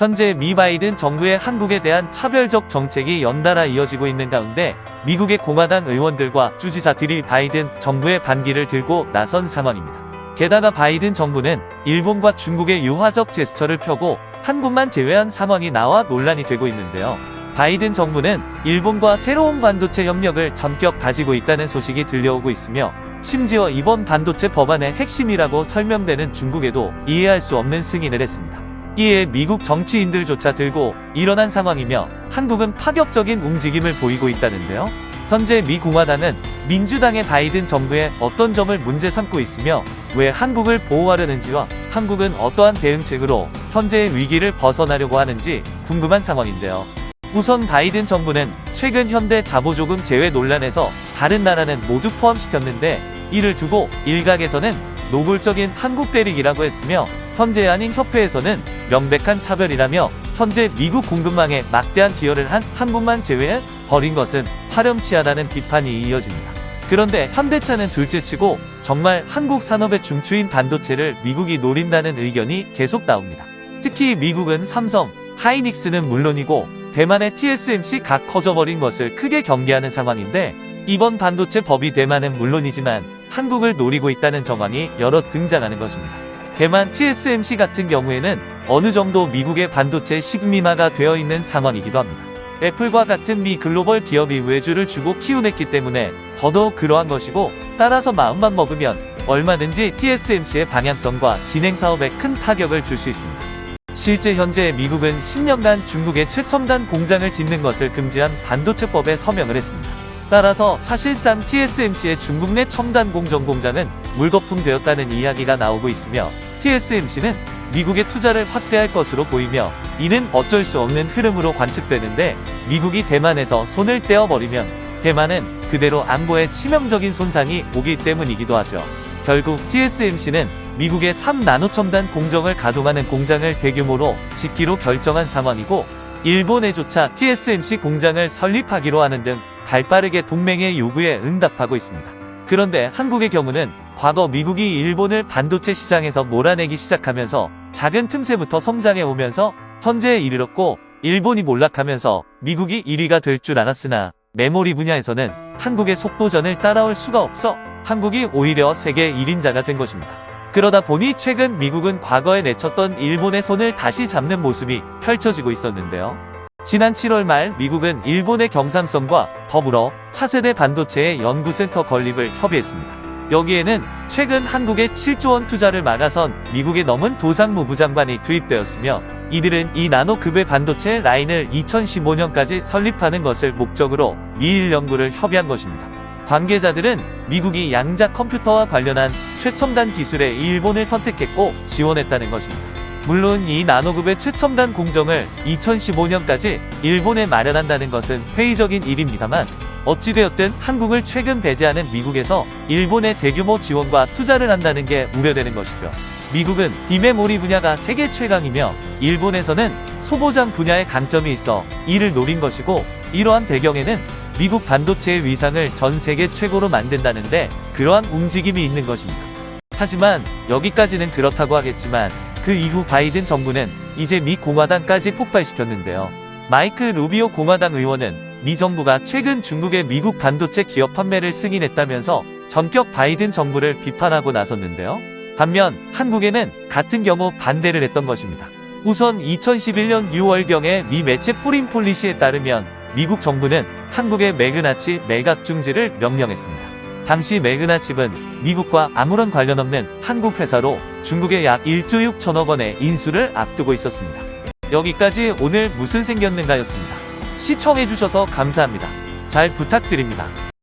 현재 미 바이든 정부의 한국에 대한 차별적 정책이 연달아 이어지고 있는 가운데 미국의 공화당 의원들과 주지사들이 바이든 정부의 반기를 들고 나선 상황입니다. 게다가 바이든 정부는 일본과 중국의 유화적 제스처를 펴고 한국만 제외한 상황이 나와 논란이 되고 있는데요. 바이든 정부는 일본과 새로운 반도체 협력을 전격 다지고 있다는 소식이 들려오고 있으며 심지어 이번 반도체 법안의 핵심이라고 설명되는 중국에도 이해할 수 없는 승인을 했습니다. 이에 미국 정치인들조차 들고 일어난 상황이며 한국은 파격적인 움직임을 보이고 있다는데요. 현재 미 공화당은 민주당의 바이든 정부에 어떤 점을 문제 삼고 있으며 왜 한국을 보호하려는지와 한국은 어떠한 대응책으로 현재의 위기를 벗어나려고 하는지 궁금한 상황인데요. 우선 바이든 정부는 최근 현대 자보조금 제외 논란에서 다른 나라는 모두 포함시켰는데 이를 두고 일각에서는 노골적인 한국 대립이라고 했으며 현재 한인 협회에서는 명백한 차별이라며 현재 미국 공급망에 막대한 기여를 한 한국만 제외해 버린 것은 파렴치하다는 비판이 이어집니다. 그런데 현대차는 둘째치고 정말 한국 산업의 중추인 반도체를 미국이 노린다는 의견이 계속 나옵니다. 특히 미국은 삼성, 하이닉스는 물론이고 대만의 TSMC 각 커져버린 것을 크게 경계하는 상황인데 이번 반도체 법이 대만은 물론이지만 한국을 노리고 있다는 정황이 여러 등장하는 것입니다. 대만 TSMC 같은 경우에는 어느 정도 미국의 반도체 식민화가 되어 있는 상황이기도 합니다. 애플과 같은 미 글로벌 기업이 외주를 주고 키워냈기 때문에 더더욱 그러한 것이고 따라서 마음만 먹으면 얼마든지 TSMC의 방향성과 진행 사업에 큰 타격을 줄 수 있습니다. 실제 현재 미국은 10년간 중국에 최첨단 공장을 짓는 것을 금지한 반도체법에 서명을 했습니다. 따라서 사실상 TSMC의 중국 내 첨단 공정 공장은 물거품되었다는 이야기가 나오고 있으며 TSMC는 미국의 투자를 확대할 것으로 보이며 이는 어쩔 수 없는 흐름으로 관측되는데 미국이 대만에서 손을 떼어버리면 대만은 그대로 안보에 치명적인 손상이 오기 때문이기도 하죠. 결국 TSMC는 미국의 3나노 첨단 공정을 가동하는 공장을 대규모로 짓기로 결정한 상황이고 일본에조차 TSMC 공장을 설립하기로 하는 등 발빠르게 동맹의 요구에 응답하고 있습니다. 그런데 한국의 경우는 과거 미국이 일본을 반도체 시장에서 몰아내기 시작하면서 작은 틈새부터 성장해 오면서 현재에 이르렀고 일본이 몰락하면서 미국이 1위가 될 줄 알았으나 메모리 분야에서는 한국의 속도전을 따라올 수가 없어 한국이 오히려 세계 1인자가 된 것입니다. 그러다 보니 최근 미국은 과거에 내쳤던 일본의 손을 다시 잡는 모습이 펼쳐지고 있었는데요. 지난 7월 말 미국은 일본의 경상성과 더불어 차세대 반도체의 연구센터 건립을 협의했습니다. 여기에는 최근 한국의 7조 원 투자를 막아선 미국의 넘은 도상무부 장관이 투입되었으며 이들은 이 나노급의 반도체 라인을 2015년까지 설립하는 것을 목적으로 미일 연구를 협의한 것입니다. 관계자들은 미국이 양자 컴퓨터와 관련한 최첨단 기술에 일본을 선택했고 지원했다는 것입니다. 물론 이 나노급의 최첨단 공정을 2015년까지 일본에 마련한다는 것은 회의적인 일입니다만 어찌되었든 한국을 최근 배제하는 미국에서 일본의 대규모 지원과 투자를 한다는 게 우려되는 것이죠. 미국은 비메모리 분야가 세계 최강이며 일본에서는 소보장 분야의 강점이 있어 이를 노린 것이고 이러한 배경에는 미국 반도체의 위상을 전 세계 최고로 만든다는데 그러한 움직임이 있는 것입니다. 하지만 여기까지는 그렇다고 하겠지만 그 이후 바이든 정부는 이제 미 공화당까지 폭발시켰는데요. 마이크 루비오 공화당 의원은 미 정부가 최근 중국의 미국 반도체 기업 판매를 승인했다면서 전격 바이든 정부를 비판하고 나섰는데요. 반면 한국에는 같은 경우 반대를 했던 것입니다. 우선 2011년 6월경에 미 매체 포린 폴리시에 따르면 미국 정부는 한국의 매그나치 매각 중지를 명령했습니다. 당시 매그나칩은 미국과 아무런 관련 없는 한국 회사로 중국에 약 1조 6천억 원의 인수를 앞두고 있었습니다. 여기까지 오늘 무슨 생겼는가였습니다. 시청해주셔서 감사합니다. 잘 부탁드립니다.